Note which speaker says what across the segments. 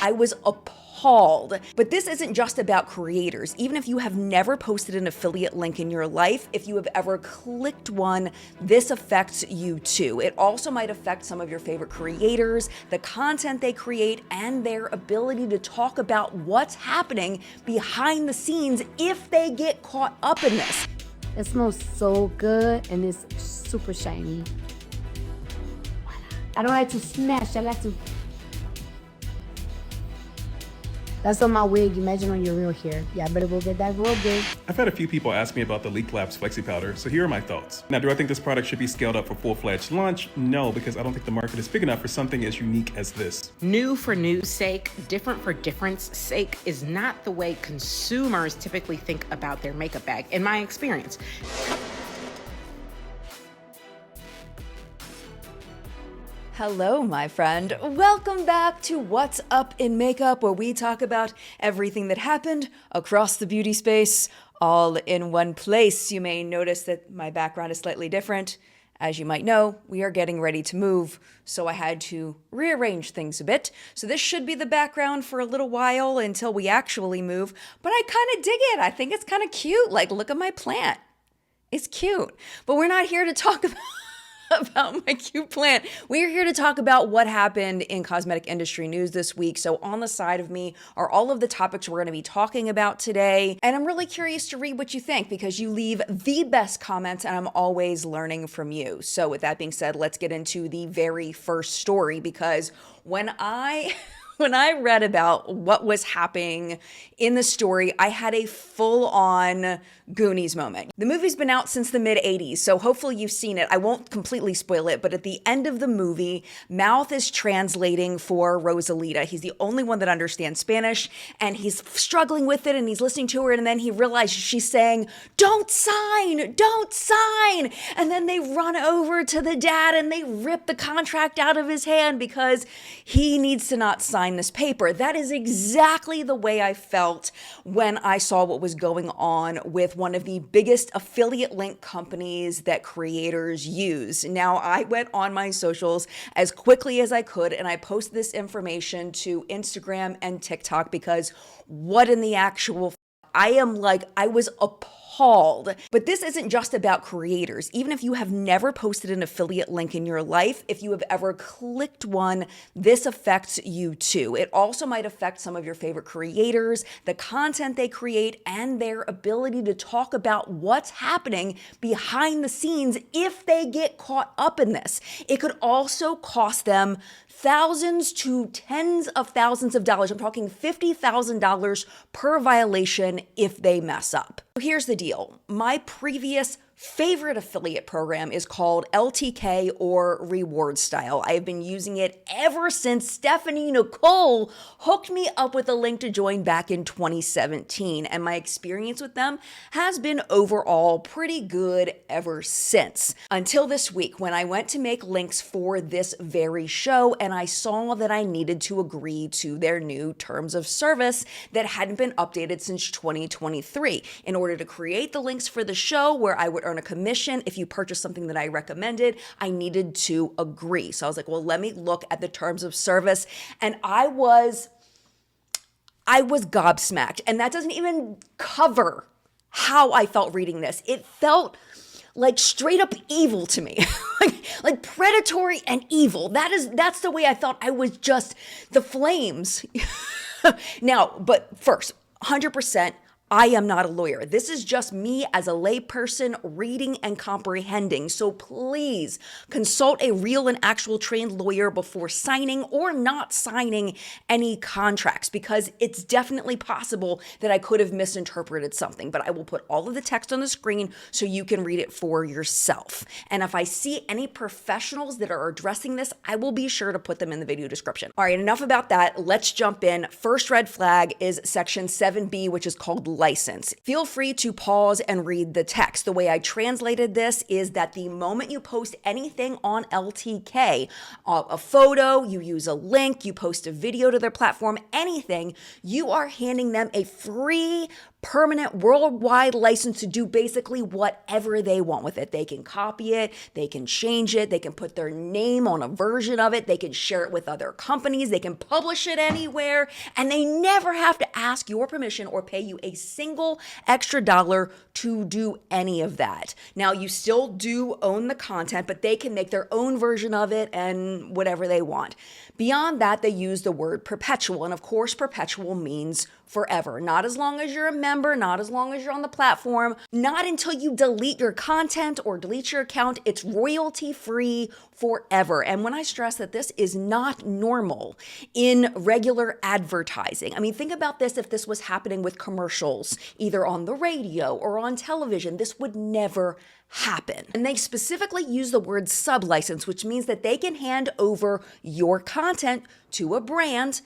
Speaker 1: I was appalled. But this isn't just about creators. Even if you have never posted an affiliate link in your life, if you have ever clicked one, this affects you too. It also might affect some of your favorite creators, the content they create, and their ability to talk about what's happening behind the scenes if they get caught up in this.
Speaker 2: It smells so good and it's super shiny. I don't like to smash, I like to... That's on my wig, imagine on your real hair. Yeah, I better go get that real good.
Speaker 3: I've had a few people ask me about the Leak Labs Flexi Powder, so here are my thoughts. Now, do I think this product should be scaled up for full-fledged launch? No, because I don't think the market is big enough for something as unique as this.
Speaker 4: New for new's sake, different for difference sake is not the way consumers typically think about their makeup bag, in my experience.
Speaker 1: Hello, my friend. Welcome back to What's Up in Makeup, where we talk about everything that happened across the beauty space, all in one place. You may notice that my background is slightly different. As you might know, we are getting ready to move, so I had to rearrange things a bit. So this should be the background for a little while until we actually move, but I kind of dig it. I think it's kind of cute. Like, look at my plant. It's cute. But we're not here to talk about my cute plant. We're here to talk about what happened in cosmetic industry news this week. So on the side of me are all of the topics we're going to be talking about today. And I'm really curious to read what you think because you leave the best comments and I'm always learning from you. So with that being said, let's get into the very first story because when I read about what was happening in the story, I had a full-on Goonies moment. The movie's been out since the mid-'80s, so hopefully you've seen it. I won't completely spoil it, but at the end of the movie, Mouth is translating for Rosalita. He's the only one that understands Spanish, and he's struggling with it, and he's listening to her, and then he realizes she's saying, "Don't sign, don't sign!" And then they run over to the dad, and they rip the contract out of his hand because he needs to not sign this paper. That is exactly the way I felt when I saw what was going on with one of the biggest affiliate link companies that creators use. Now, I went on my socials as quickly as I could and I posted this information to Instagram and TikTok because what in the actual I was appalled. But this isn't just about creators. Even if you have never posted an affiliate link in your life, if you have ever clicked one, this affects you too. It also might affect some of your favorite creators, the content they create, and their ability to talk about what's happening behind the scenes if they get caught up in this. It could also cost them thousands to tens of thousands of dollars. I'm talking $50,000 per violation if they mess up. Here's the deal. My previous favorite affiliate program is called LTK or Reward Style. I have been using it ever since Stephanie Nicole hooked me up with a link to join back in 2017. And my experience with them has been overall pretty good ever since. Until this week when I went to make links for this very show and I saw that I needed to agree to their new terms of service that hadn't been updated since 2023. In order to create the links for the show where I would earn a commission if you purchase something that I recommended, I needed to agree. So I was like, well, let me look at the terms of service. And I was gobsmacked. And that doesn't even cover how I felt reading this. It felt like straight up evil to me, like predatory and evil. That's the way I felt. I was just the flames. Now, but first, 100%, I am not a lawyer. This is just me as a layperson reading and comprehending. So please consult a real and actual trained lawyer before signing or not signing any contracts because it's definitely possible that I could have misinterpreted something, but I will put all of the text on the screen so you can read it for yourself. And if I see any professionals that are addressing this, I will be sure to put them in the video description. All right, enough about that. Let's jump in. First red flag is section 7B, which is called license. Feel free to pause and read the text. The way I translated this is that the moment you post anything on LTK, a photo, you use a link, you post a video to their platform, anything, you are handing them a free permanent worldwide license to do basically whatever they want with it. They can copy it, they can change it, they can put their name on a version of it, they can share it with other companies, they can publish it anywhere, and they never have to ask your permission or pay you a single extra dollar to do any of that. Now, you still do own the content, but they can make their own version of it and whatever they want. Beyond that, they use the word perpetual, and of course, perpetual means forever. Not as long as you're a member, not as long as you're on the platform, not until you delete your content or delete your account. It's royalty free forever. And when I stress that this is not normal in regular advertising, I mean, think about this if this was happening with commercials, either on the radio or on television, this would never happen. And they specifically use the word sublicense, which means that they can hand over your content to a brand,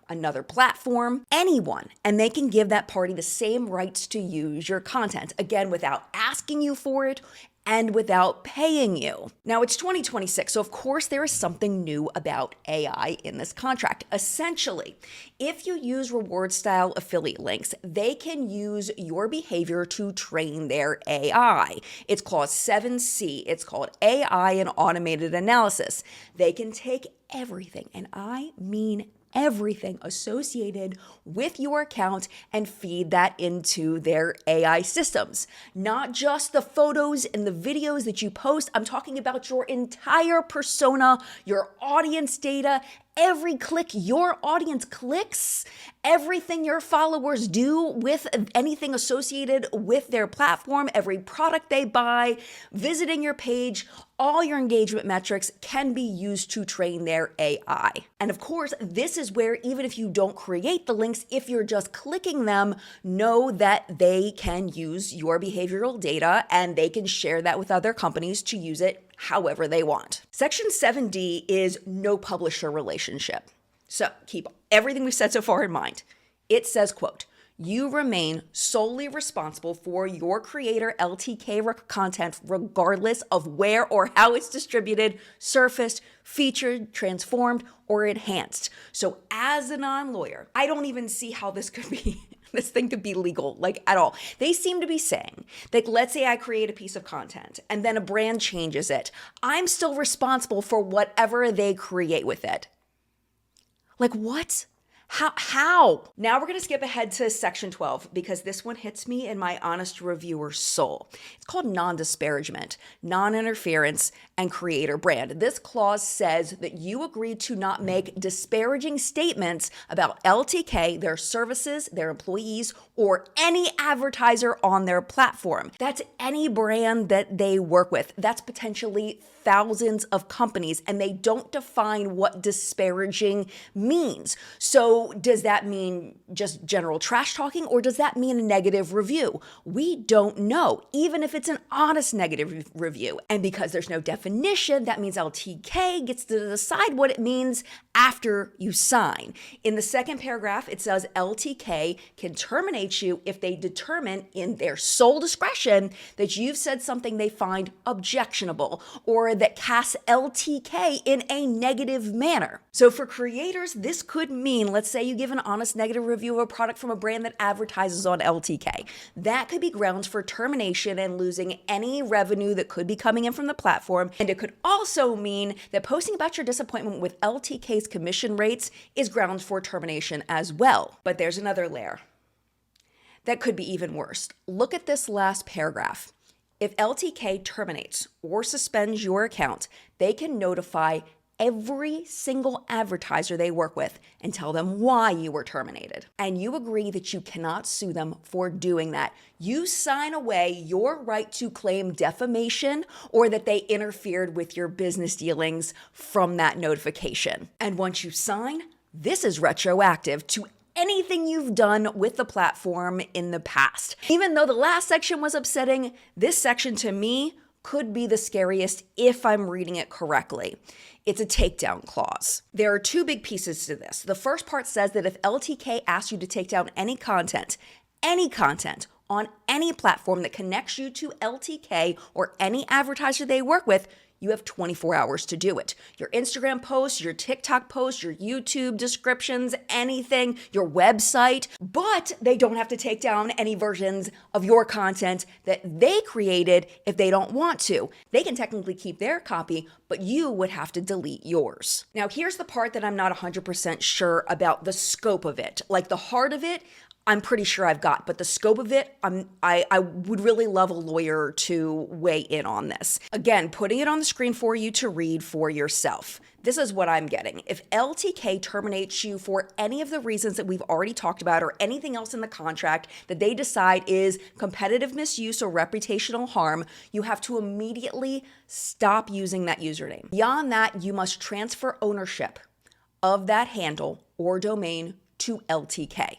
Speaker 1: another platform, anyone, and they can give that party the same rights to use your content, again, without asking you for it and without paying you. Now, it's 2026, so of course there is something new about AI in this contract. Essentially, if you use reward-style affiliate links, they can use your behavior to train their AI. It's called 7C. It's called AI and automated analysis. They can take everything, and I mean everything associated with your account and feed that into their AI systems. Not just the photos and the videos that you post. I'm talking about your entire persona, your audience data, every click your audience clicks, everything your followers do with anything associated with their platform, every product they buy, visiting your page, all your engagement metrics can be used to train their AI. And of course, this is where even if you don't create the links, if you're just clicking them, know that they can use your behavioral data and they can share that with other companies to use it however they want. Section 7D is no publisher relationship. So keep everything we've said so far in mind. It says, quote, you remain solely responsible for your creator LTK content regardless of where or how it's distributed, surfaced, featured, transformed, or enhanced. So as a non-lawyer, I don't even see how this could be this thing could be legal, like at all. They seem to be saying that, let's say I create a piece of content and then a brand changes it. I'm still responsible for whatever they create with it. Like what? How? Now we're going to skip ahead to section 12 because this one hits me in my honest reviewer soul. It's called non-disparagement, non-interference, and creator brand. This clause says that you agree to not make disparaging statements about LTK, their services, their employees, or any advertiser on their platform. That's any brand that they work with. That's potentially thousands of companies, and they don't define what disparaging means. So does that mean just general trash talking, or does that mean a negative review? We don't know, even if it's an honest negative review. And because there's no definition, that means LTK gets to decide what it means after you sign. In the second paragraph, it says LTK can terminate you if they determine in their sole discretion that you've said something they find objectionable or that casts LTK in a negative manner. So for creators, this could mean, let's say you give an honest negative review of a product from a brand that advertises on LTK. That could be grounds for termination and losing any revenue that could be coming in from the platform. And it could also mean that posting about your disappointment with LTK's commission rates is grounds for termination as well. But there's another layer that could be even worse. Look at this last paragraph. If LTK terminates or suspends your account, they can notify every single advertiser they work with and tell them why you were terminated. And you agree that you cannot sue them for doing that. You sign away your right to claim defamation or that they interfered with your business dealings from that notification. And once you sign, this is retroactive to anything you've done with the platform in the past. Even though the last section was upsetting, this section to me could be the scariest if I'm reading it correctly. It's a takedown clause. There are two big pieces to this. The first part says that if LTK asks you to take down any content on any platform that connects you to LTK or any advertiser they work with, you have 24 hours to do it. Your Instagram posts, your TikTok posts, your YouTube descriptions, anything, your website, but they don't have to take down any versions of your content that they created if they don't want to. They can technically keep their copy, but you would have to delete yours. Now, here's the part that I'm not 100% sure about the scope of it. Like the heart of it, I'm pretty sure I've got, but the scope of it, I would really love a lawyer to weigh in on this. Again, putting it on the screen for you to read for yourself. This is what I'm getting. If LTK terminates you for any of the reasons that we've already talked about or anything else in the contract that they decide is competitive misuse or reputational harm, you have to immediately stop using that username. Beyond that, you must transfer ownership of that handle or domain to LTK.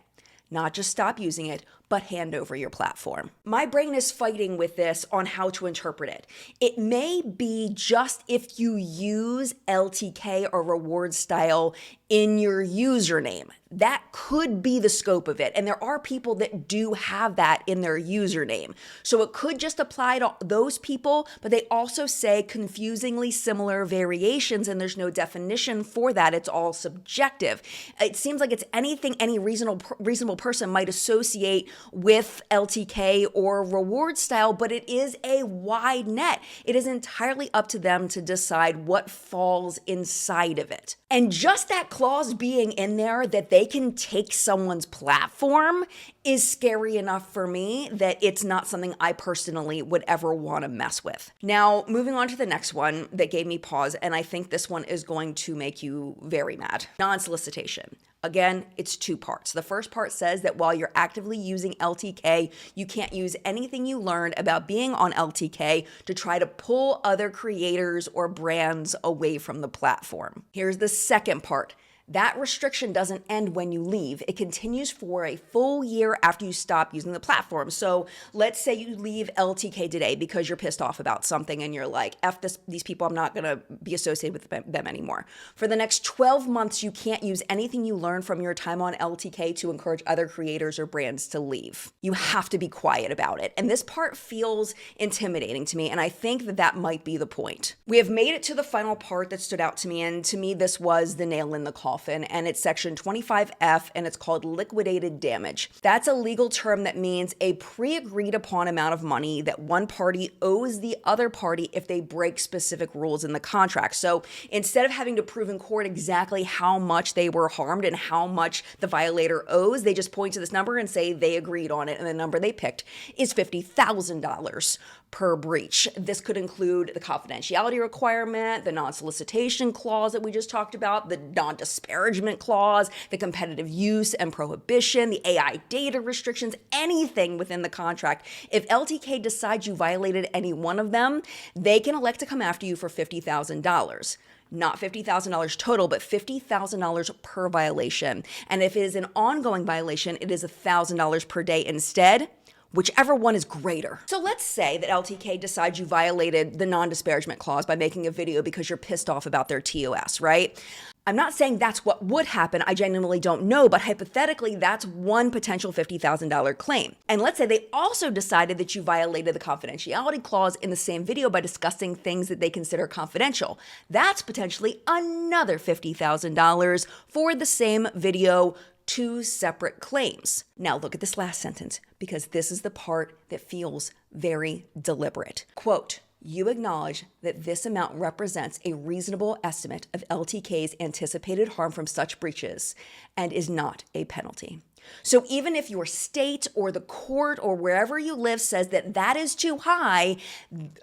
Speaker 1: Not just stop using it, but hand over your platform. My brain is fighting with this on how to interpret it. It may be just if you use LTK or reward style in your username. That could be the scope of it. And there are people that do have that in their username. So it could just apply to those people, but they also say confusingly similar variations, and there's no definition for that. It's all subjective. It seems like it's anything any reasonable person might associate with LTK or reward style, but it is a wide net. It is entirely up to them to decide what falls inside of it. And just that clause being in there that they can take someone's platform is scary enough for me that it's not something I personally would ever want to mess with. Now, moving on to the next one that gave me pause, and I think this one is going to make you very mad. Non-solicitation. Again, it's two parts. The first part says that while you're actively using LTK, you can't use anything you learned about being on LTK to try to pull other creators or brands away from the platform. Here's the second part. That restriction doesn't end when you leave. It continues for a full year after you stop using the platform. So let's say you leave LTK today because you're pissed off about something and you're like, F these people, I'm not gonna be associated with them anymore. For the next 12 months, you can't use anything you learned from your time on LTK to encourage other creators or brands to leave. You have to be quiet about it. And this part feels intimidating to me, and I think that might be the point. We have made it to the final part that stood out to me, and to me, this was the nail in the coffin. And it's section 25F, and it's called liquidated damage. That's a legal term that means a pre-agreed upon amount of money that one party owes the other party if they break specific rules in the contract. So instead of having to prove in court exactly how much they were harmed and how much the violator owes, they just point to this number and say they agreed on it, and the number they picked is $50,000 per breach. This could include the confidentiality requirement, the non-solicitation clause that we just talked about, the non-disparagement clause, the competitive use and prohibition, the AI data restrictions, anything within the contract. If LTK decides you violated any one of them, they can elect to come after you for $50,000. Not $50,000 total, but $50,000 per violation. And if it is an ongoing violation, it is $1,000 per day instead. Whichever one is greater. So let's say that LTK decides you violated the non-disparagement clause by making a video because you're pissed off about their TOS, right? I'm not saying that's what would happen. I genuinely don't know, but hypothetically, that's one potential $50,000 claim. And let's say they also decided that you violated the confidentiality clause in the same video by discussing things that they consider confidential. That's potentially another $50,000 for the same video. Two separate claims. Now look at this last sentence, because this is the part that feels very deliberate. Quote, you acknowledge that this amount represents a reasonable estimate of LTK's anticipated harm from such breaches and is not a penalty. So even if your state or the court or wherever you live says that that is too high,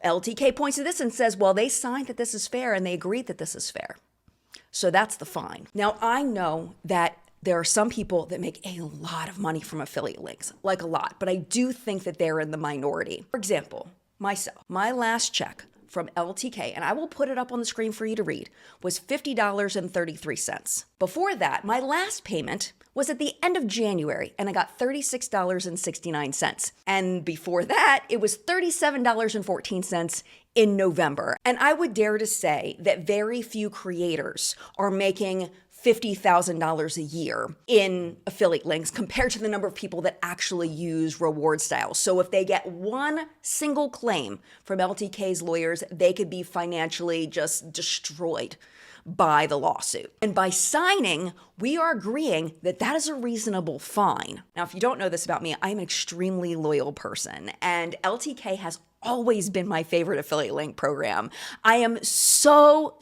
Speaker 1: LTK points to this and says, well, they signed that this is fair and they agreed that this is fair. So that's the fine. Now I know that there are some people that make a lot of money from affiliate links, like a lot, but I do think that they're in the minority. For example, myself, my last check from LTK, and I will put it up on the screen for you to read, was $50.33. Before that, my last payment was at the end of January, and I got $36.69. And before that, it was $37.14 in November. And I would dare to say that very few creators are making $50,000 a year in affiliate links compared to the number of people that actually use reward styles. So if they get one single claim from LTK's lawyers, they could be financially just destroyed by the lawsuit. And by signing we are agreeing that that is a reasonable fine. Now, if you don't know this about me, I'm an extremely loyal person, and LTK has always been my favorite affiliate link program. I am so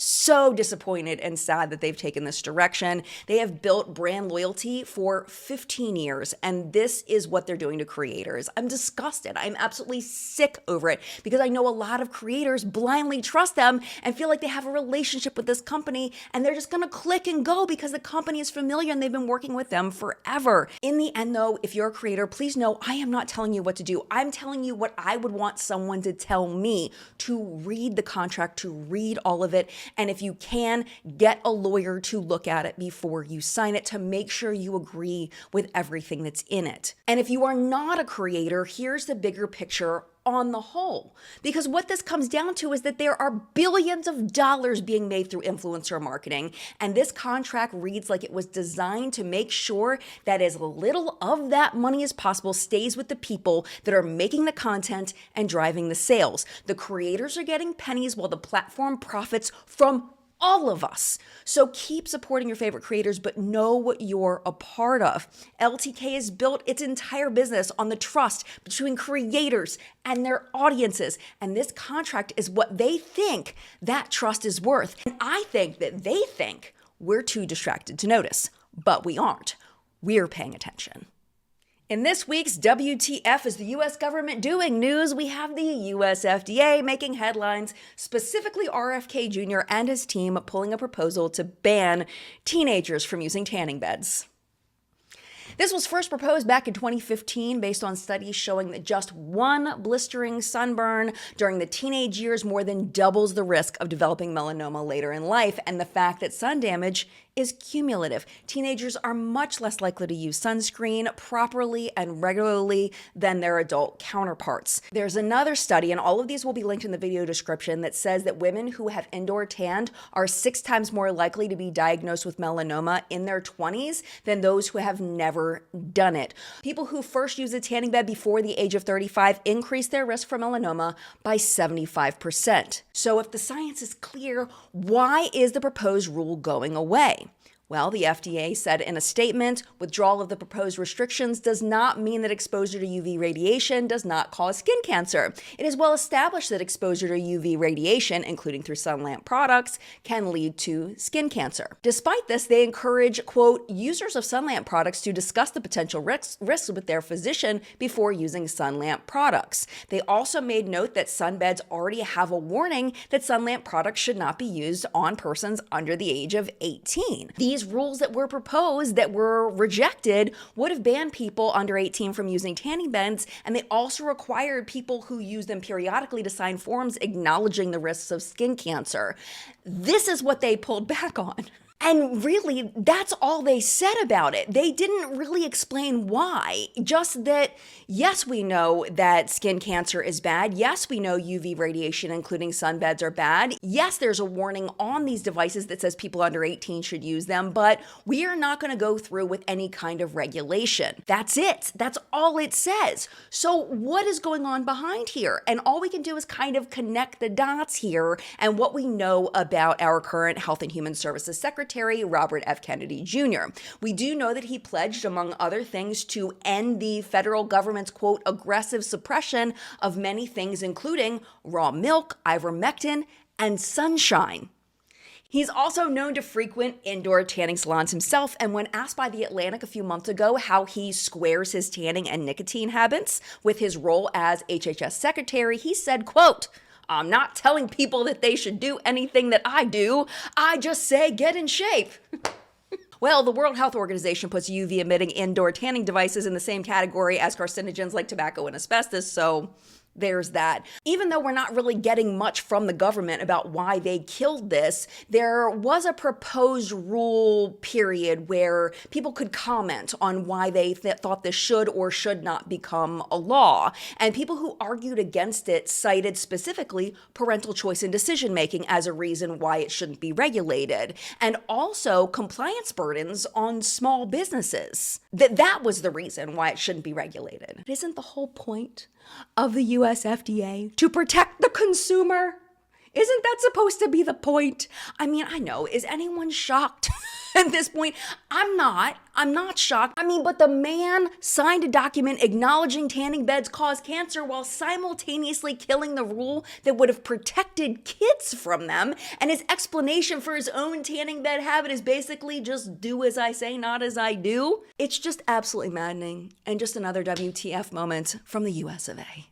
Speaker 1: disappointed and sad that they've taken this direction. They have built brand loyalty for 15 years, and this is what they're doing to creators. I'm disgusted. I'm absolutely sick over it because I know a lot of creators blindly trust them and feel like they have a relationship with this company, and they're just gonna click and go because the company is familiar and they've been working with them forever. In the end though, if you're a creator, please know I am not telling you what to do. I'm telling you what I would want someone to tell me, to read the contract, to read all of it. And if you can, get a lawyer to look at it before you sign it to make sure you agree with everything that's in it. And if you are not a creator, here's the bigger picture on the whole. Because what this comes down to is that there are billions of dollars being made through influencer marketing, and this contract reads like it was designed to make sure that as little of that money as possible stays with the people that are making the content and driving the sales. The creators are getting pennies while the platform profits from all of us. So keep supporting your favorite creators, but know what you're a part of. LTK has built its entire business on the trust between creators and their audiences. And this contract is what they think that trust is worth. And I think that they think we're too distracted to notice, but we aren't. We're paying attention. In this week's WTF is the US government doing news, we have the US FDA making headlines, specifically RFK Jr. and his team pulling a proposal to ban teenagers from using tanning beds. This was first proposed back in 2015 based on studies showing that just one blistering sunburn during the teenage years more than doubles the risk of developing melanoma later in life, and the fact that sun damage is cumulative. Teenagers are much less likely to use sunscreen properly and regularly than their adult counterparts. There's another study, and all of these will be linked in the video description, that says that women who have indoor tanned are 6 times more likely to be diagnosed with melanoma in their 20s than those who have never done it. People who first use a tanning bed before the age of 35 increase their risk for melanoma by 75%. So if the science is clear, why is the proposed rule going away? Well, the FDA said in a statement, withdrawal of the proposed restrictions does not mean that exposure to UV radiation does not cause skin cancer. It is well established that exposure to UV radiation, including through sun lamp products, can lead to skin cancer. Despite this, they encourage, quote, users of sun lamp products to discuss the potential risks with their physician before using sun lamp products. They also made note that sunbeds already have a warning that sun lamp products should not be used on persons under the age of 18. These rules that were proposed that were rejected would have banned people under 18 from using tanning beds, and they also required people who use them periodically to sign forms acknowledging the risks of skin cancer. This is what they pulled back on. And really, that's all they said about it. They didn't really explain why. Just that, yes, we know that skin cancer is bad. Yes, we know UV radiation, including sunbeds, are bad. Yes, there's a warning on these devices that says people under 18 should use them, but we are not going to go through with any kind of regulation. That's it. That's all it says. So what is going on behind here? And all we can do is kind of connect the dots here and what we know about our current Health and Human Services Secretary, Robert F. Kennedy Jr. We do know that he pledged, among other things, to end the federal government's, quote, aggressive suppression of many things, including raw milk, ivermectin, and sunshine. He's also known to frequent indoor tanning salons himself, and when asked by The Atlantic a few months ago how he squares his tanning and nicotine habits with his role as HHS secretary, he said, quote, I'm not telling people that they should do anything that I do. I just say get in shape. Well, the World Health Organization puts UV-emitting indoor tanning devices in the same category as carcinogens like tobacco and asbestos, so there's that. Even though we're not really getting much from the government about why they killed this, there was a proposed rule period where people could comment on why they thought this should or should not become a law. And people who argued against it cited specifically parental choice in decision-making as a reason why it shouldn't be regulated. And also compliance burdens on small businesses. That was the reason why it shouldn't be regulated. But isn't the whole point of the US FDA to protect the consumer? Isn't that supposed to be the point? I mean, I know, is anyone shocked At this point, I'm not shocked. I mean, but the man signed a document acknowledging tanning beds cause cancer while simultaneously killing the rule that would have protected kids from them. And his explanation for his own tanning bed habit is basically just do as I say, not as I do. It's just absolutely maddening, and just another WTF moment from the US of A.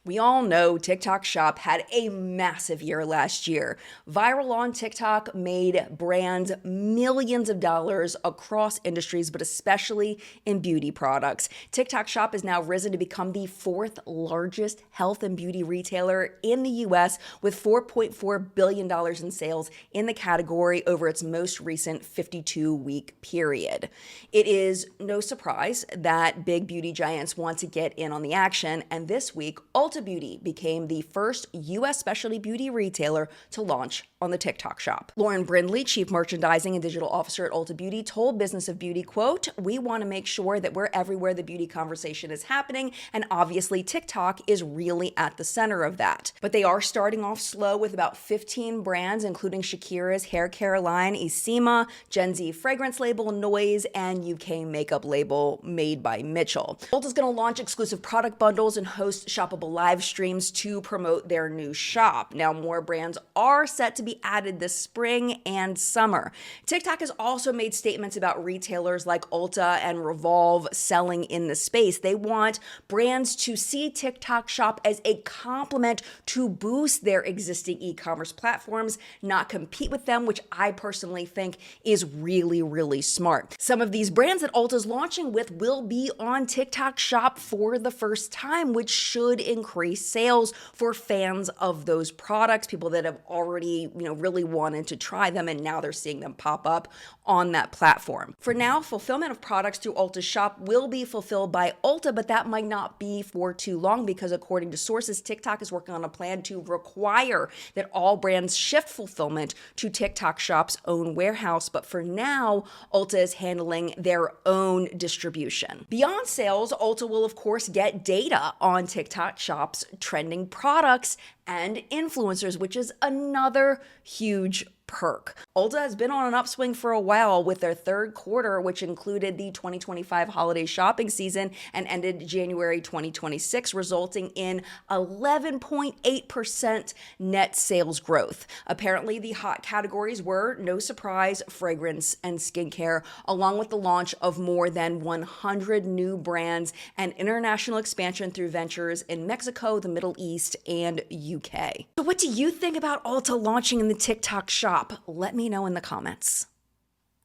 Speaker 1: We all know TikTok Shop had a massive year last year. Viral on TikTok made brands millions of dollars across industries, but especially in beauty products. TikTok Shop has now risen to become the fourth largest health and beauty retailer in the US, with $4.4 billion in sales in the category over its most recent 52-week period. It is no surprise that big beauty giants want to get in on the action, and this week, Ulta Beauty became the first U.S. specialty beauty retailer to launch on the TikTok Shop. Lauren Brindley, Chief Merchandising and Digital Officer at Ulta Beauty, told Business of Beauty, quote, "We want to make sure that we're everywhere the beauty conversation is happening, and obviously TikTok is really at the center of that. But they are starting off slow with about 15 brands, including Shakira's Haircare line, Isima, Gen Z fragrance label, Noise, and UK makeup label Made by Mitchell. Ulta's going to launch exclusive product bundles and host shoppable live streams to promote their new shop. Now, more brands are set to be added this spring and summer. TikTok has also made statements about retailers like Ulta and Revolve selling in the space. They want brands to see TikTok Shop as a complement to boost their existing e-commerce platforms, not compete with them, which I personally think is really, really smart. Some of these brands that Ulta's launching with will be on TikTok Shop for the first time, which should increase sales for fans of those products, people that have already, really wanted to try them, and now they're seeing them pop up on that platform. For now, fulfillment of products through Ulta's shop will be fulfilled by Ulta, but that might not be for too long because, according to sources, TikTok is working on a plan to require that all brands shift fulfillment to TikTok Shop's own warehouse. But for now, Ulta is handling their own distribution. Beyond sales, Ulta will, of course, get data on TikTok Shop's trending products and influencers, which is another huge perk. Ulta has been on an upswing for a while with their third quarter, which included the 2025 holiday shopping season and ended January 2026, resulting in 11.8% net sales growth. Apparently, the hot categories were, no surprise, fragrance and skincare, along with the launch of more than 100 new brands and international expansion through ventures in Mexico, the Middle East, and UK. So what do you think about Ulta launching in the TikTok Shop? Let me know in the comments.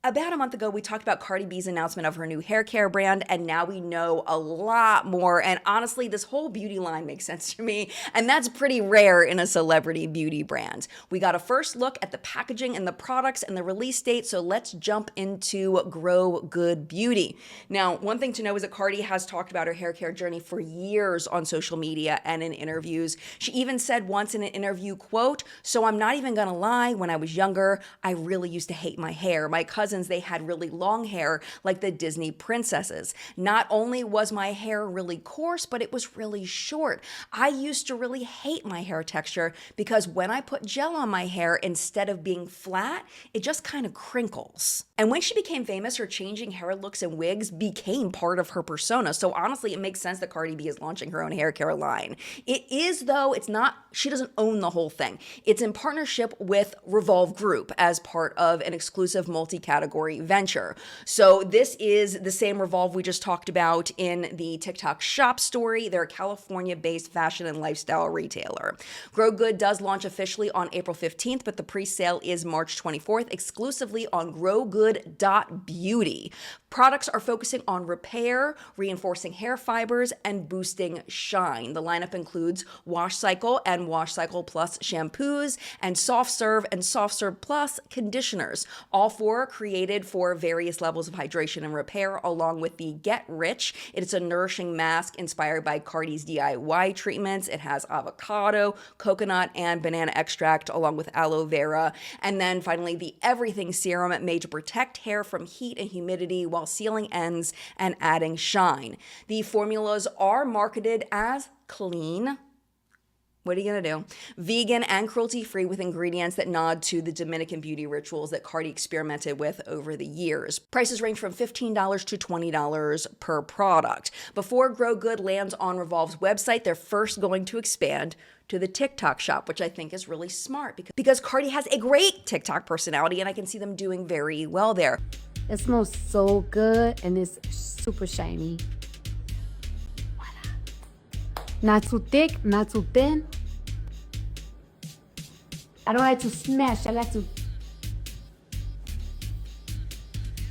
Speaker 1: About a month ago, we talked about Cardi B's announcement of her new hair care brand, and now we know a lot more. And honestly, this whole beauty line makes sense to me, and that's pretty rare in a celebrity beauty brand. We got a first look at the packaging and the products and the release date, so let's jump into Grow Good Beauty. Now, one thing to know is that Cardi has talked about her hair care journey for years on social media and in interviews. She even said once in an interview, quote, "So I'm not even gonna lie, when I was younger, I really used to hate my hair. My cousins, they had really long hair like the Disney princesses. Not only was my hair really coarse, but it was really short. I used to really hate my hair texture because when I put gel on my hair, instead of being flat, it just kind of crinkles." And when she became famous, her changing hair looks and wigs became part of her persona. So honestly, it makes sense that Cardi B is launching her own hair care line. It is, though, it's not, she doesn't own the whole thing. It's in partnership with Revolve Group as part of an exclusive multi-category venture. So this is the same Revolve we just talked about in the TikTok Shop story. They're a California-based fashion and lifestyle retailer. Grow Good does launch officially on April 15th, but the pre-sale is March 24th, exclusively on growgood.beauty. Products are focusing on repair, reinforcing hair fibers, and boosting shine. The lineup includes Wash Cycle and Wash Cycle Plus shampoos, and Soft Serve and Soft Serve Plus conditioners. All four are created for various levels of hydration and repair, along with the Get Rich. It's a nourishing mask inspired by Cardi's DIY treatments. It has avocado, coconut, and banana extract, along with aloe vera. And then finally, the Everything Serum, made to protect hair from heat and humidity while sealing ends and adding shine. The formulas are marketed as clean, What are you gonna do? Vegan and cruelty-free with ingredients that nod to the Dominican beauty rituals that Cardi experimented with over the years. Prices range from $15 to $20 per product. Before Grow Good lands on Revolve's website, they're first going to expand to the TikTok shop, which I think is really smart because Cardi has a great TikTok personality and I can see them doing very well there.
Speaker 2: It smells so good and it's super shiny. Not too thick, not too thin. I don't like to smash, I like to...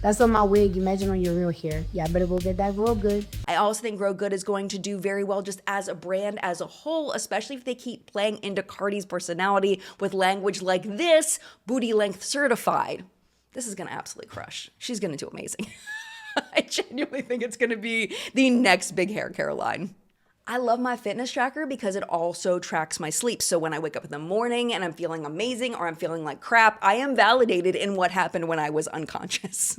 Speaker 2: That's on my wig, imagine on your real hair. Yeah, I better go get that real good.
Speaker 1: I also think Grow Good is going to do very well just as a brand as a whole, especially if they keep playing into Cardi's personality with language like this, booty length certified. This is gonna absolutely crush. She's gonna do amazing. I genuinely think it's gonna be the next big hair care line. I love my fitness tracker because it also tracks my sleep. So when I wake up in the morning and I'm feeling amazing or I'm feeling like crap, I am validated in what happened when I was unconscious.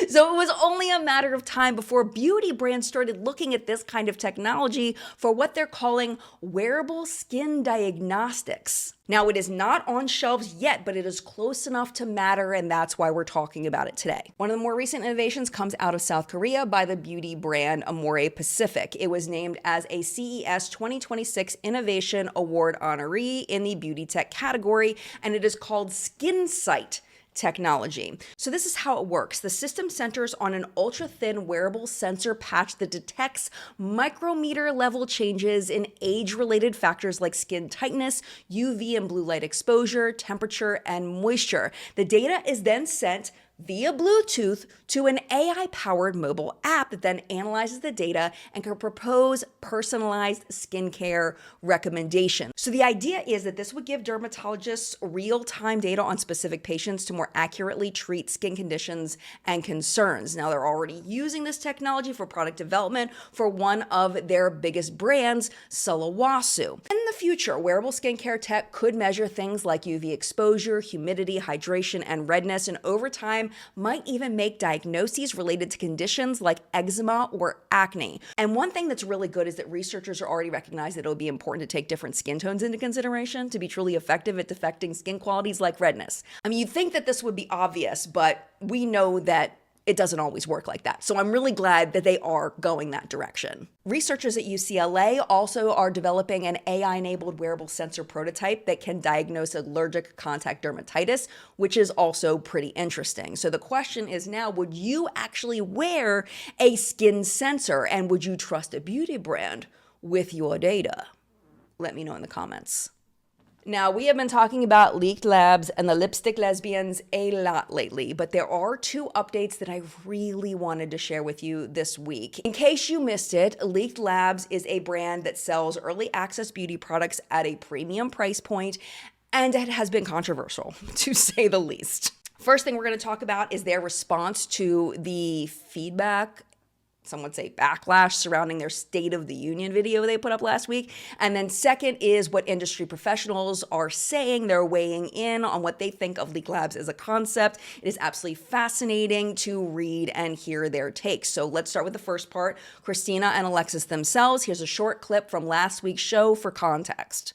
Speaker 1: So it was only a matter of time before beauty brands started looking at this kind of technology for what they're calling wearable skin diagnostics. Now, it is not on shelves yet, but it is close enough to matter, and that's why we're talking about it today. One of the more recent innovations comes out of South Korea by the beauty brand Amore Pacific. It was named as a CES 2026 Innovation Award honoree in the beauty tech category, and it is called SkinSight technology. So this is how it works. The system centers on an ultra-thin wearable sensor patch that detects micrometer level changes in age-related factors like skin tightness, UV and blue light exposure, temperature, and moisture. The data is then sent via Bluetooth to an AI-powered mobile app that then analyzes the data and can propose personalized skincare recommendations. So the idea is that this would give dermatologists real-time data on specific patients to more accurately treat skin conditions and concerns. Now, they're already using this technology for product development for one of their biggest brands, Sulawesi. In the future, wearable skincare tech could measure things like UV exposure, humidity, hydration, and redness, and over time, might even make diagnoses related to conditions like eczema or acne. And one thing that's really good is that researchers are already recognized that it'll be important to take different skin tones into consideration to be truly effective at defecting skin qualities like redness. I mean, you'd think that this would be obvious, but we know that it doesn't always work like that. So I'm really glad that they are going that direction. Researchers at UCLA also are developing an AI-enabled wearable sensor prototype that can diagnose allergic contact dermatitis, which is also pretty interesting. So the question is now, would you actually wear a skin sensor and would you trust a beauty brand with your data? Let me know in the comments. Now, we have been talking about leaked labs and the lipstick lesbians a lot lately, but there are two updates that I really wanted to share with you this week. In case you missed it, Leaked Labs is a brand that sells early access beauty products at a premium price point, and it has been controversial, to say the least. First thing we're going to talk about is their response to the feedback, some would say backlash, surrounding their State of the Union video they put up last week. And then second is what industry professionals are saying. They're weighing in on what they think of Leaked Labs as a concept. It is absolutely fascinating to read and hear their takes. So let's start with the first part, Christina and Alexis themselves. Here's a short clip from last week's show for context.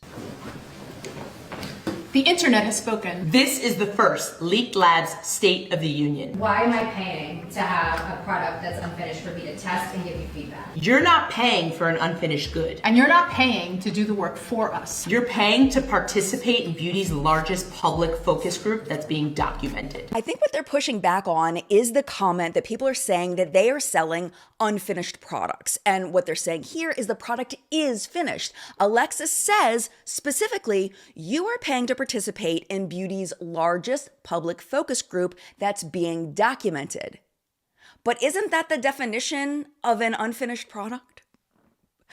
Speaker 5: The internet has spoken.
Speaker 6: This is the first Leaked Labs State of the Union.
Speaker 7: Why am I paying to have a product that's unfinished for me to test and give you feedback?
Speaker 6: You're not paying for an unfinished good.
Speaker 5: And you're not paying to do the work for us.
Speaker 6: You're paying to participate in beauty's largest public focus group that's being documented.
Speaker 1: I think what they're pushing back on is the comment that people are saying that they are selling unfinished products. And what they're saying here is the product is finished. Alexis says specifically, you are paying to participate in beauty's largest public focus group that's being documented. But isn't that the definition of an unfinished product?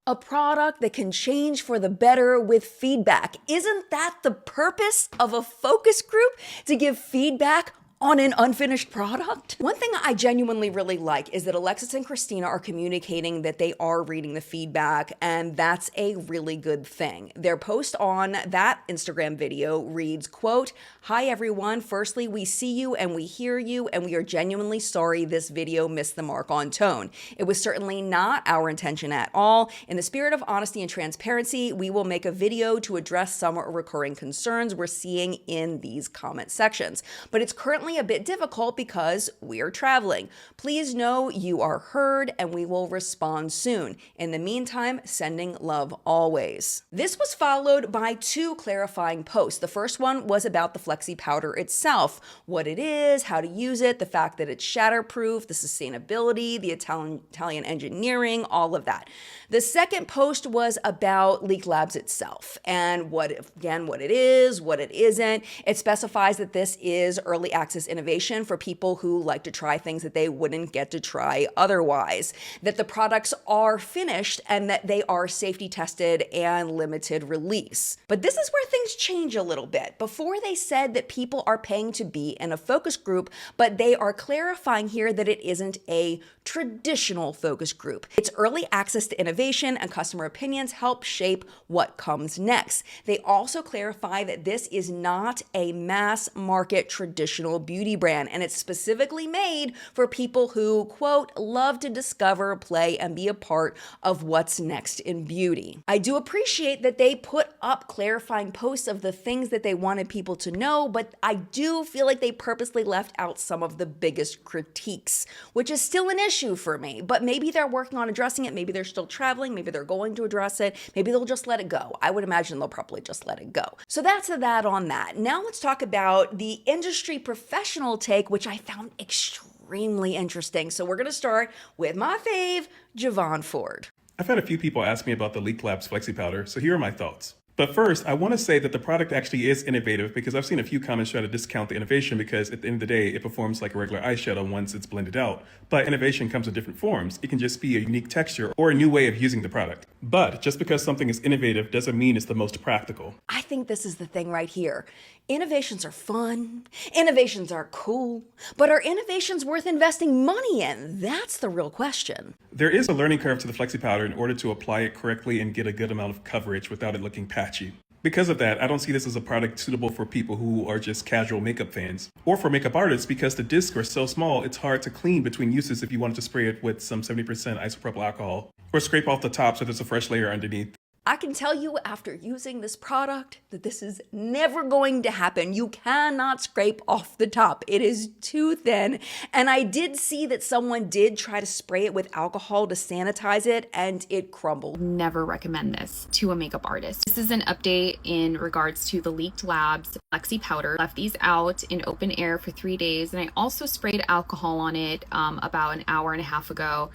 Speaker 1: A product that can change for the better with feedback. Isn't that the purpose of a focus group? To give feedback on an unfinished product? One thing I genuinely really like is that Alexis and Christina are communicating that they are reading the feedback, and that's a really good thing. Their post on that Instagram video reads, quote, "Hi everyone, firstly, we see you and we hear you, and we are genuinely sorry this video missed the mark on tone. It was certainly not our intention at all. In the spirit of honesty and transparency, we will make a video to address some recurring concerns we're seeing in these comment sections. But it's currently a bit difficult because we are traveling. Please know you are heard and we will respond soon. In the meantime, sending love always." This was followed by two clarifying posts. The first one was about the Flexi Powder itself, what it is, how to use it, the fact that it's shatterproof, the sustainability, the Italian engineering, all of that. The second post was about Leak Labs itself and what it is, what it isn't. It specifies that this is early access innovation for people who like to try things that they wouldn't get to try otherwise, that the products are finished and that they are safety tested and limited release. But this is where things change a little bit. Before they said that people are paying to be in a focus group, but they are clarifying here that it isn't a traditional focus group. It's early access to innovation and customer opinions help shape what comes next. They also clarify that this is not a mass market traditional beauty brand, and it's specifically made for people who, quote, love to discover, play, and be a part of what's next in beauty. I do appreciate that they put up clarifying posts of the things that they wanted people to know, but I do feel like they purposely left out some of the biggest critiques, which is still an issue for me, but maybe they're working on addressing it. Maybe they're still traveling. Maybe they're going to address it. Maybe they'll just let it go. I would imagine they'll probably just let it go. So that's that on that. Now let's talk about the industry professional take, which I found extremely interesting. So we're going to start with my fave, Javon Ford.
Speaker 3: I've had a few people ask me about the Leak Labs Flexi Powder, so here are my thoughts. But first, I want to say that the product actually is innovative because I've seen a few comments try to discount the innovation because at the end of the day, it performs like a regular eyeshadow once it's blended out. But innovation comes in different forms. It can just be a unique texture or a new way of using the product. But just because something is innovative doesn't mean it's the most practical.
Speaker 1: I think this is the thing right here. Innovations are fun. Innovations are cool. But are innovations worth investing money in? That's the real question.
Speaker 3: There is a learning curve to the Flexi Powder in order to apply it correctly and get a good amount of coverage without it looking patchy. Because of that, I don't see this as a product suitable for people who are just casual makeup fans or for makeup artists because the discs are so small, it's hard to clean between uses if you wanted to spray it with some 70% isopropyl alcohol or scrape off the top so there's a fresh layer underneath.
Speaker 1: I can tell you after using this product that this is never going to happen. You cannot scrape off the top. It is too thin. And I did see that someone did try to spray it with alcohol to sanitize it and it crumbled.
Speaker 8: Never recommend this to a makeup artist. This is an update in regards to the Leaked Labs Flexi Powder. Left these out in open air for 3 days. And I also sprayed alcohol on it about an hour and a half ago,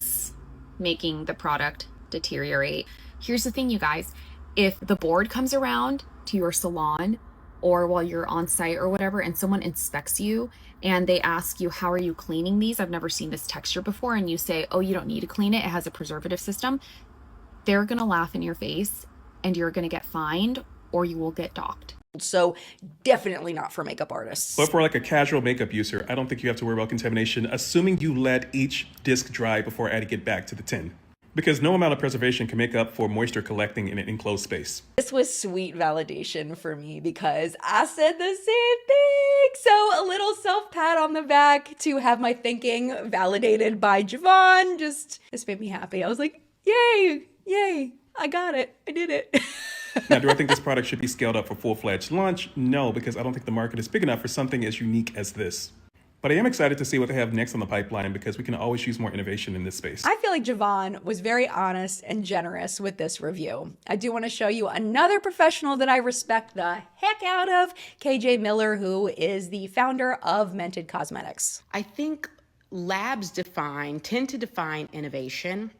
Speaker 8: making the product deteriorate. Here's the thing, you guys, if the board comes around to your salon or while you're on site or whatever, and someone inspects you and they ask you, how are you cleaning these? I've never seen this texture before. And you say, oh, you don't need to clean it. It has a preservative system. They're going to laugh in your face and you're going to get fined or you will get docked.
Speaker 1: So definitely not for makeup artists.
Speaker 3: But for like a casual makeup user, I don't think you have to worry about contamination, assuming you let each disc dry before adding it back to the tin. Because no amount of preservation can make up for moisture collecting in an enclosed space.
Speaker 1: This was sweet validation for me because I said the same thing. So a little self-pat on the back to have my thinking validated by Javon. Just made me happy. I was like, yay, I got it. I did it.
Speaker 3: Now, do I think this product should be scaled up for full-fledged launch? No, because I don't think the market is big enough for something as unique as this. But I am excited to see what they have next on the pipeline because we can always use more innovation in this space.
Speaker 1: I feel like Javon was very honest and generous with this review. I do want to show you another professional that I respect the heck out of, KJ Miller, who is the founder of Mented Cosmetics.
Speaker 4: I think labs tend to define innovation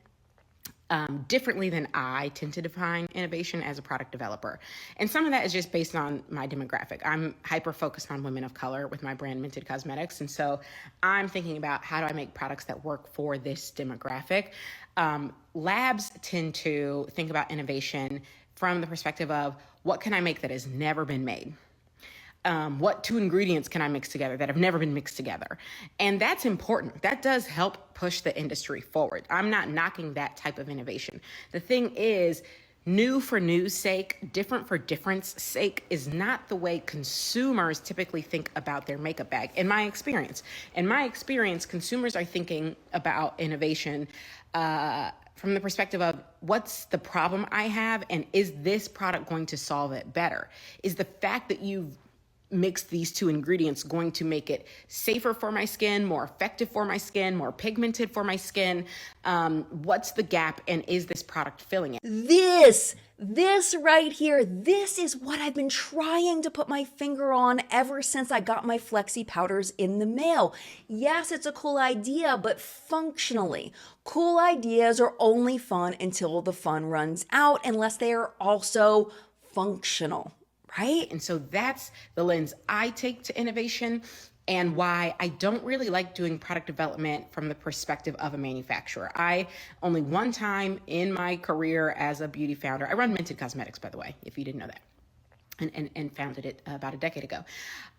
Speaker 4: differently than I tend to define innovation as a product developer. And some of that is just based on my demographic. I'm hyper-focused on women of color with my brand Mented Cosmetics. And so I'm thinking about how do I make products that work for this demographic. Labs tend to think about innovation from the perspective of what can I make that has never been made? what two ingredients can I mix together that have never been mixed together? And that's important. That does help push the industry forward. I'm not knocking that type of innovation. The thing is, new for new's sake, different for difference sake is not the way consumers typically think about their makeup bag. In my experience, consumers are thinking about innovation from the perspective of what's the problem I have, and is this product going to solve it better? Is the fact that you've mixed these two ingredients going to make it safer for my skin, more effective for my skin, more pigmented for my skin? What's the gap, and is this product filling it?
Speaker 1: This right here, this is what I've been trying to put my finger on ever since I got my Flexi powders in the mail. Yes, it's a cool idea, but functionally, cool ideas are only fun until the fun runs out, unless they are also functional, right?
Speaker 4: And so that's the lens I take to innovation, and why I don't really like doing product development from the perspective of a manufacturer. I only one time in my career as a beauty founder, I run Minted Cosmetics, by the way, if you didn't know that, and founded it about a decade ago.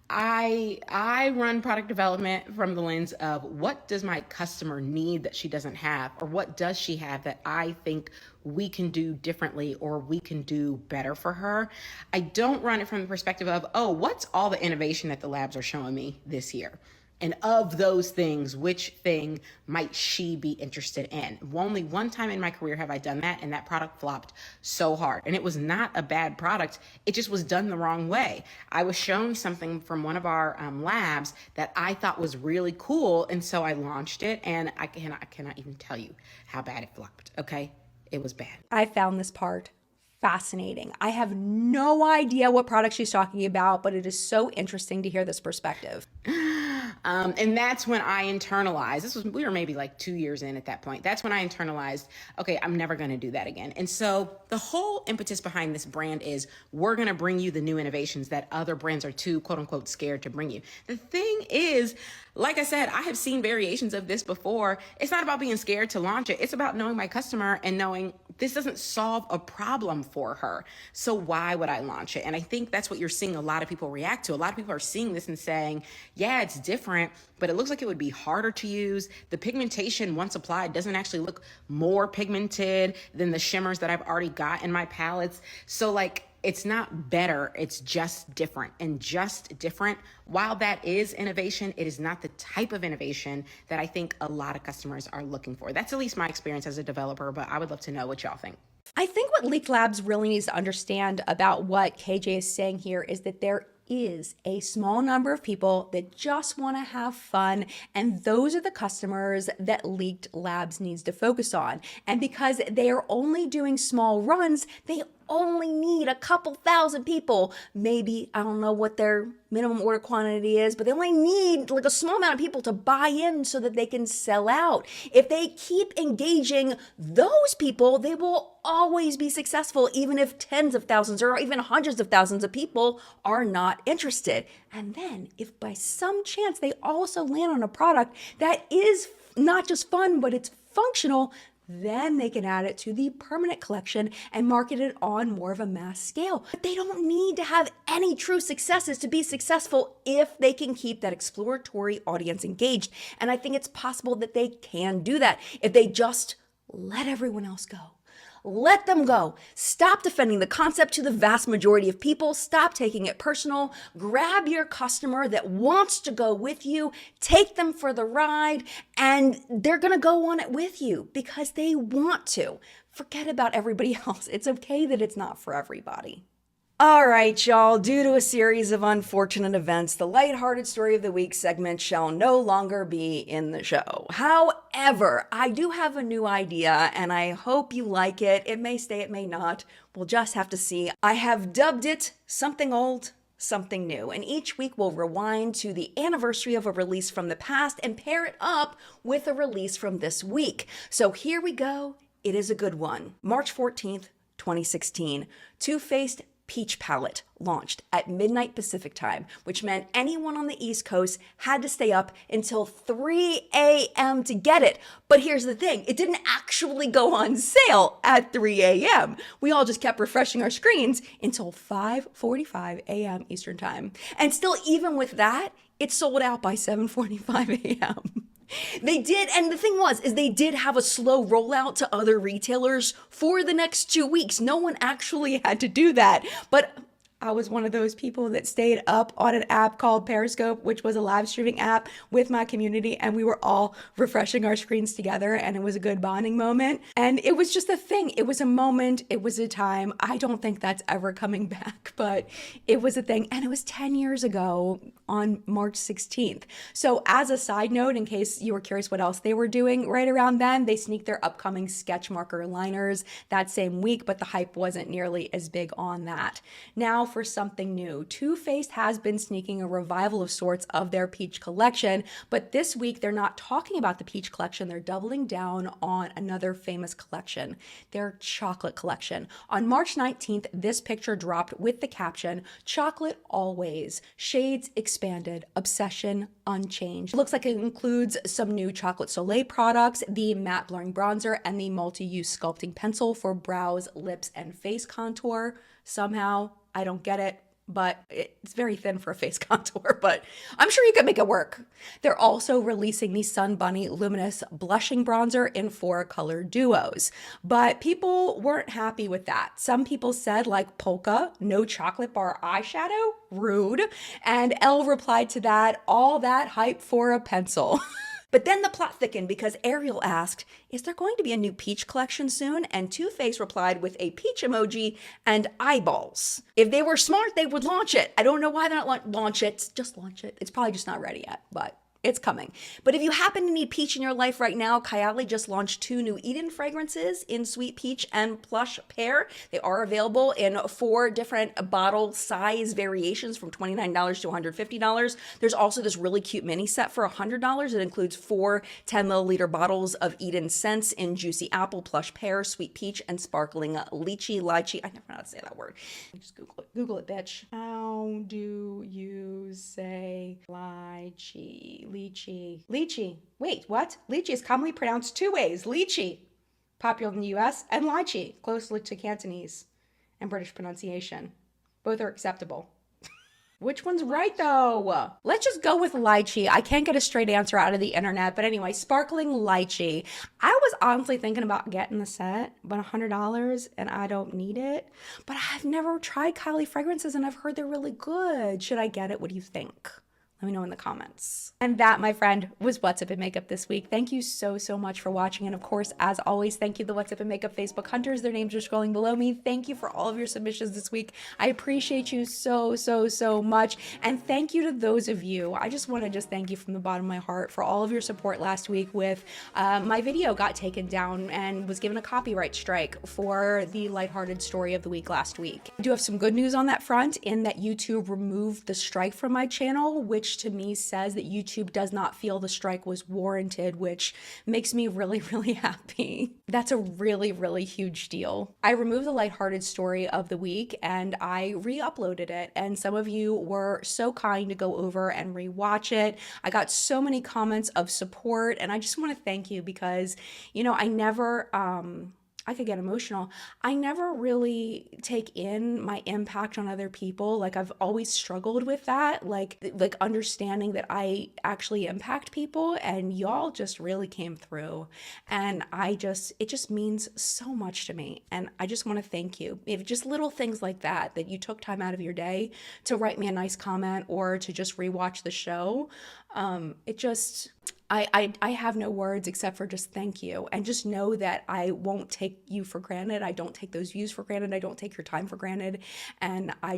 Speaker 4: I run product development from the lens of what does my customer need that she doesn't have, or what does she have that I think we can do differently or we can do better for her. I don't run it from the perspective of, oh, what's all the innovation that the labs are showing me this year? And of those things, which thing might she be interested in? Only one time in my career have I done that, and that product flopped so hard. And it was not a bad product. It just was done the wrong way. I was shown something from one of our labs that I thought was really cool, and so I launched it, and I cannot even tell you how bad it flopped, okay? It was bad.
Speaker 2: I found this part fascinating. I have no idea what product she's talking about, but it is so interesting to hear this perspective.
Speaker 4: And that's when I internalized, we were maybe like 2 years in at that point. That's when I internalized, okay, I'm never going to do that again. And so the whole impetus behind this brand is we're going to bring you the new innovations that other brands are too, quote unquote, scared to bring you. The thing is, like I said, I have seen variations of this before. It's not about being scared to launch it. It's about knowing my customer and knowing this doesn't solve a problem for her. So why would I launch it? And I think that's what you're seeing a lot of people react to. A lot of people are seeing this and saying, yeah, it's different, but it looks like it would be harder to use. The pigmentation, once applied, doesn't actually look more pigmented than the shimmers that I've already got in my palettes. So like, it's not better, it's just different. And just different, while that is innovation, it is not the type of innovation that I think a lot of customers are looking for. That's at least my experience as a developer, but I would love to know what y'all think.
Speaker 2: I think what Leaked Labs really needs to understand about what KJ is saying here is that there is a small number of people that just want to have fun, and those are the customers that Leaked Labs needs to focus on. And because they are only doing small runs, they only need a couple thousand people. Maybe, I don't know what their minimum order quantity is, but they only need like a small amount of people to buy in so that they can sell out. If they keep engaging those people, they will always be successful, even if tens of thousands or even hundreds of thousands of people are not interested. And then if by some chance they also land on a product that is not just fun, but it's functional, then they can add it to the permanent collection and market it on more of a mass scale. But they don't need to have any true successes to be successful if they can keep that exploratory audience engaged. And I think it's possible that they can do that if they just let everyone else go. Let them go. Stop defending the concept to the vast majority of people. Stop taking it personal. Grab your customer that wants to go with you, take them for the ride, and they're going to go on it with you because they want to. Forget about everybody else. It's okay that it's not for everybody. All right, y'all, due to a series of unfortunate events, the lighthearted story of the week segment shall no longer be in the show. However, I do have a new idea and I hope you like it. It may stay, it may not. We'll just have to see. I have dubbed it Something Old, Something New, and each week we'll rewind to the anniversary of a release from the past and pair it up with a release from this week. So here we go. It is a good one. March 14th, 2016, Too Faced peach palette launched at midnight Pacific time, which meant anyone on the East Coast had to stay up until 3 a.m. to get it. But here's the thing, it didn't actually go on sale at 3 a.m. We all just kept refreshing our screens until 5:45 a.m. Eastern time. And still, even with that, it sold out by 7:45 a.m. They did, and the thing was, is they did have a slow rollout to other retailers for the next 2 weeks. No one actually had to do that, but I was one of those people that stayed up on an app called Periscope, which was a live streaming app with my community, and we were all refreshing our screens together, and it was a good bonding moment. And it was just a thing. It was a moment. It was a time. I don't think that's ever coming back, but it was a thing. And it was 10 years ago on March 16th. So as a side note, in case you were curious what else they were doing right around then, they sneaked their upcoming sketch marker liners that same week, but the hype wasn't nearly as big on that. Now for something new, Too Faced has been sneaking a revival of sorts of their peach collection, but this week they're not talking about the peach collection, they're doubling down on another famous collection, their chocolate collection. On March 19th, this picture dropped with the caption, "Chocolate always, shades expanded, obsession unchanged." It looks like it includes some new Chocolate Soleil products, the matte blurring bronzer, and the multi-use sculpting pencil for brows, lips, and face contour. Somehow, I don't get it, but it's very thin for a face contour, but I'm sure you could make it work. They're also releasing the Sun Bunny Luminous Blushing Bronzer in 4 color duos, but people weren't happy with that. Some people said, like Polka, no chocolate bar eyeshadow, rude, and Elle replied to that, all that hype for a pencil. But then the plot thickened because Ariel asked, is there going to be a new peach collection soon? And Too Faced replied with a peach emoji and eyeballs. If they were smart, they would launch it. I don't know why they're not launch it. Just launch it. It's probably just not ready yet, but it's coming. But if you happen to need peach in your life right now, Kylie just launched 2 new Eden fragrances in Sweet Peach and Plush Pear. They are available in 4 different bottle size variations from $29 to $150. There's also this really cute mini set for $100. It includes 4 10 milliliter bottles of Eden scents in Juicy Apple, Plush Pear, Sweet Peach, and Sparkling Lychee. I never know how to say that word. Just Google it, bitch. How do you say lychee? Lychee. Wait, what? Lychee is commonly pronounced 2 ways. Lychee, popular in the US, and lychee, closely to Cantonese and British pronunciation. Both are acceptable. Which one's right though? Let's just go with lychee. I can't get a straight answer out of the internet, but anyway, Sparkling Lychee. I was honestly thinking about getting the set, but $100 and I don't need it. But I've never tried Kylie fragrances and I've heard they're really good. Should I get it? What do you think? Let me know in the comments. And that, my friend, was What's Up in Makeup this week. Thank you so much for watching. And of course, as always, thank you to the What's Up in Makeup Facebook hunters. Their names are scrolling below me. Thank you for all of your submissions this week. I appreciate you so much. And thank you to those of you. I just want to thank you from the bottom of my heart for all of your support last week with my video got taken down and was given a copyright strike for the lighthearted story of the week last week. I do have some good news on that front in that YouTube removed the strike from my channel, which to me says that YouTube does not feel the strike was warranted, which makes me really happy. That's a really huge deal. I removed the lighthearted story of the week and I re-uploaded it, and some of you were so kind to go over and re-watch it. I got so many comments of support and I just want to thank you because, you know, I could get emotional. I never really take in my impact on other people. Like I've always struggled with that, like understanding that I actually impact people, and y'all just really came through. And it just means so much to me. And I just want to thank you. If just little things like that you took time out of your day to write me a nice comment or to just rewatch the show, I have no words except for just thank you, and just know that I won't take you for granted. I don't take those views for granted. I don't take your time for granted. And I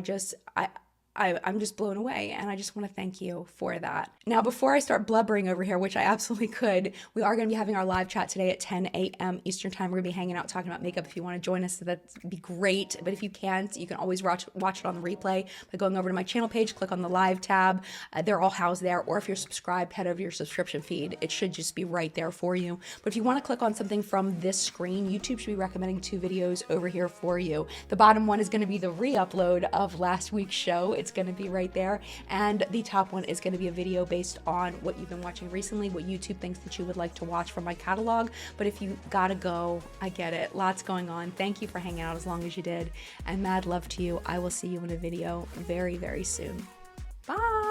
Speaker 2: I'm just blown away, and I just want to thank you for that. Now, before I start blubbering over here, which I absolutely could, we are going to be having our live chat today at 10 a.m. Eastern time. We're going to be hanging out talking about makeup. If you want to join us, so that'd be great. But if you can't, you can always watch it on the replay by going over to my channel page, click on the live tab. They're all housed there. Or if you're subscribed, head over to your subscription feed. It should just be right there for you. But if you want to click on something from this screen, YouTube should be recommending 2 videos over here for you. The bottom one is going to be the re-upload of last week's show. It's going to be right there. And the top one is going to be a video based on what you've been watching recently, what YouTube thinks that you would like to watch from my catalog. But if you gotta go, I get it. Lots going on. Thank you for hanging out as long as you did. And mad love to you. I will see you in a video very, very soon. Bye.